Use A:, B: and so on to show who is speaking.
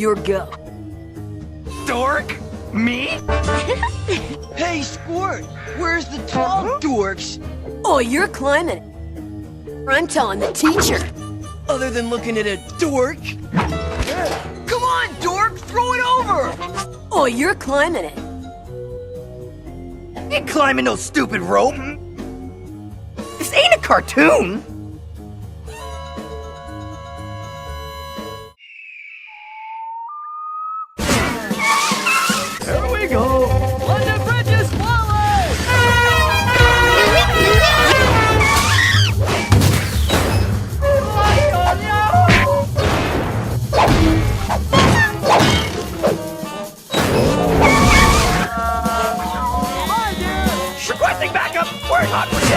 A: your go.
B: Dork? Me?
C: Hey, Squirt, where's the tall dorks?
A: Oh, you're climbing it. I'm telling the teacher.
C: Other than looking at a dork? Come on, dork, throw it over!
A: Oh, you're climbing it.
B: Ain't climbing no stupid rope. This ain't a cartoon. Here we go.
C: London Bridge is falling!
B: Requesting backup. We're not for shit.